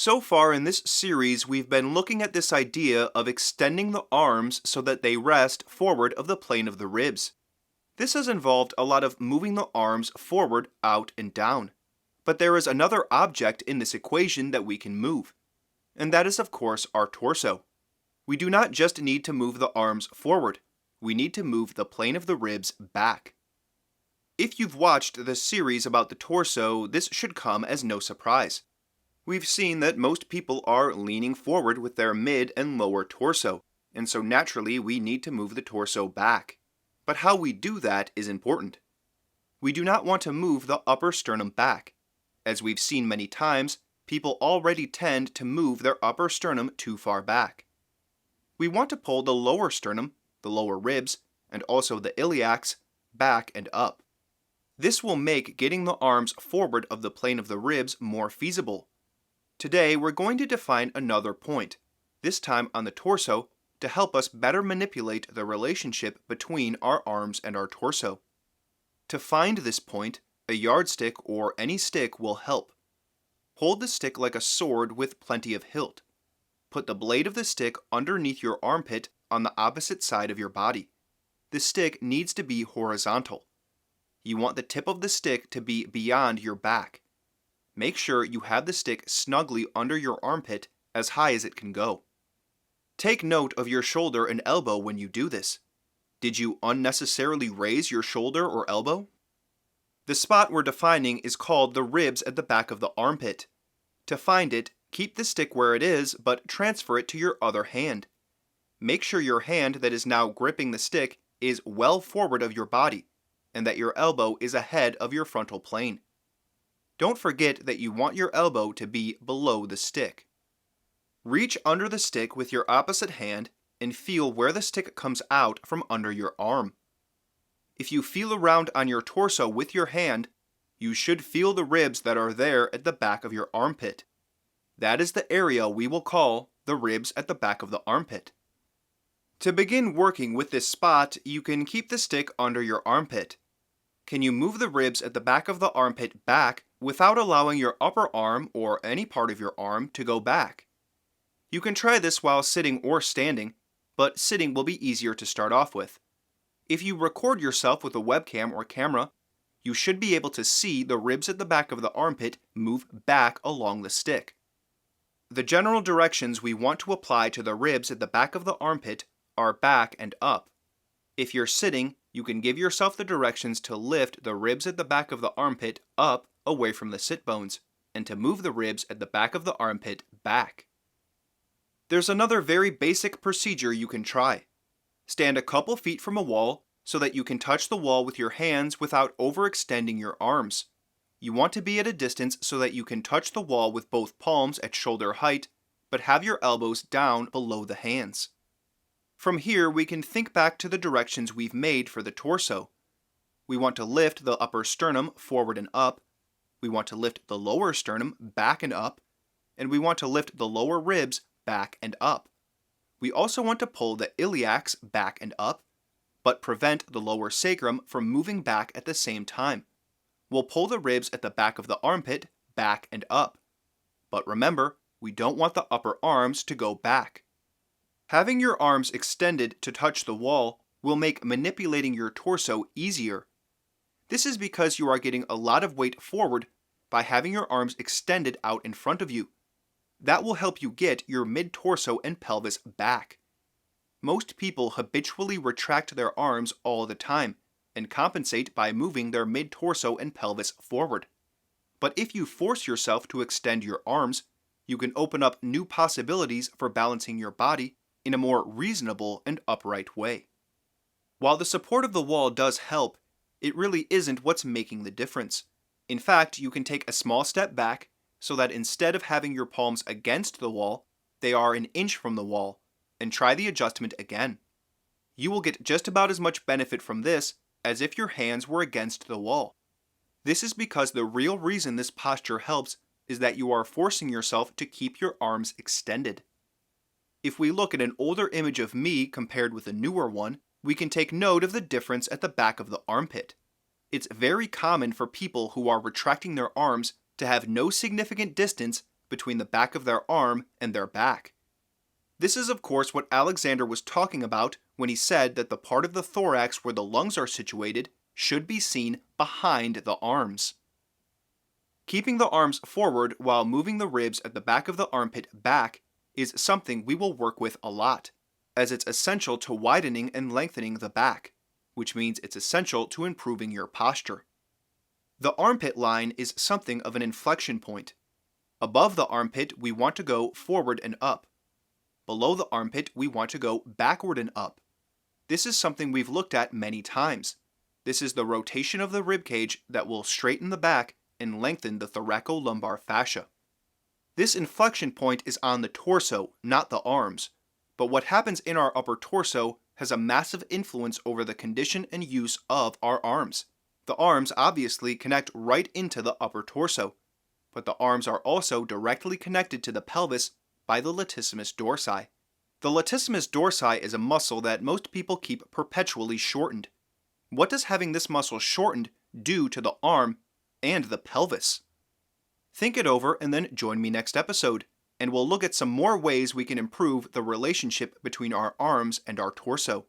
So far in this series, we've been looking at this idea of extending the arms so that they rest forward of the plane of the ribs. This has involved a lot of moving the arms forward, out, and down. But there is another object in this equation that we can move, and that is of course our torso. We do not just need to move the arms forward, we need to move the plane of the ribs back. If you've watched the series about the torso, this should come as no surprise. We've seen that most people are leaning forward with their mid and lower torso, and so naturally we need to move the torso back. But how we do that is important. We do not want to move the upper sternum back. As we've seen many times, people already tend to move their upper sternum too far back. We want to pull the lower sternum, the lower ribs, and also the iliacs back and up. This will make getting the arms forward of the plane of the ribs more feasible. Today we're going to define another point, this time on the torso, to help us better manipulate the relationship between our arms and our torso. To find this point, a yardstick or any stick will help. Hold the stick like a sword with plenty of hilt. Put the blade of the stick underneath your armpit on the opposite side of your body. The stick needs to be horizontal. You want the tip of the stick to be beyond your back. Make sure you have the stick snugly under your armpit as high as it can go. Take note of your shoulder and elbow when you do this. Did you unnecessarily raise your shoulder or elbow? The spot we're defining is called the ribs at the back of the armpit. To find it, keep the stick where it is, but transfer it to your other hand. Make sure your hand that is now gripping the stick is well forward of your body, and that your elbow is ahead of your frontal plane. Don't forget that you want your elbow to be below the stick. Reach under the stick with your opposite hand and feel where the stick comes out from under your arm. If you feel around on your torso with your hand, you should feel the ribs that are there at the back of your armpit. That is the area we will call the ribs at the back of the armpit. To begin working with this spot, you can keep the stick under your armpit. Can you move the ribs at the back of the armpit back without allowing your upper arm or any part of your arm to go back? You can try this while sitting or standing, but sitting will be easier to start off with. If you record yourself with a webcam or camera, you should be able to see the ribs at the back of the armpit move back along the stick. The general directions we want to apply to the ribs at the back of the armpit are back and up. If you're sitting, you can give yourself the directions to lift the ribs at the back of the armpit up away from the sit bones, and to move the ribs at the back of the armpit back. There's another very basic procedure you can try. Stand a couple feet from a wall so that you can touch the wall with your hands without overextending your arms. You want to be at a distance so that you can touch the wall with both palms at shoulder height, but have your elbows down below the hands. From here, we can think back to the directions we've made for the torso. We want to lift the upper sternum forward and up. We want to lift the lower sternum back and up. And we want to lift the lower ribs back and up. We also want to pull the iliacs back and up, but prevent the lower sacrum from moving back at the same time. We'll pull the ribs at the back of the armpit back and up. But remember, we don't want the upper arms to go back. Having your arms extended to touch the wall will make manipulating your torso easier. This is because you are getting a lot of weight forward by having your arms extended out in front of you. That will help you get your mid-torso and pelvis back. Most people habitually retract their arms all the time and compensate by moving their mid-torso and pelvis forward. But if you force yourself to extend your arms, you can open up new possibilities for balancing your body in a more reasonable and upright way. While the support of the wall does help, it really isn't what's making the difference. In fact, you can take a small step back so that instead of having your palms against the wall, they are an inch from the wall, and try the adjustment again. You will get just about as much benefit from this as if your hands were against the wall. This is because the real reason this posture helps is that you are forcing yourself to keep your arms extended. If we look at an older image of me compared with a newer one, we can take note of the difference at the back of the armpit. It's very common for people who are retracting their arms to have no significant distance between the back of their arm and their back. This is, of course, what Alexander was talking about when he said that the part of the thorax where the lungs are situated should be seen behind the arms. Keeping the arms forward while moving the ribs at the back of the armpit back is something we will work with a lot, as it's essential to widening and lengthening the back, which means it's essential to improving your posture. The armpit line is something of an inflection point. Above the armpit, we want to go forward and up. Below the armpit, we want to go backward and up. This is something we've looked at many times. This is the rotation of the rib cage that will straighten the back and lengthen the thoracolumbar fascia. This inflection point is on the torso, not the arms, but what happens in our upper torso has a massive influence over the condition and use of our arms. The arms obviously connect right into the upper torso, but the arms are also directly connected to the pelvis by the latissimus dorsi. The latissimus dorsi is a muscle that most people keep perpetually shortened. What does having this muscle shortened do to the arm and the pelvis? Think it over and then join me next episode, and we'll look at some more ways we can improve the relationship between our arms and our torso.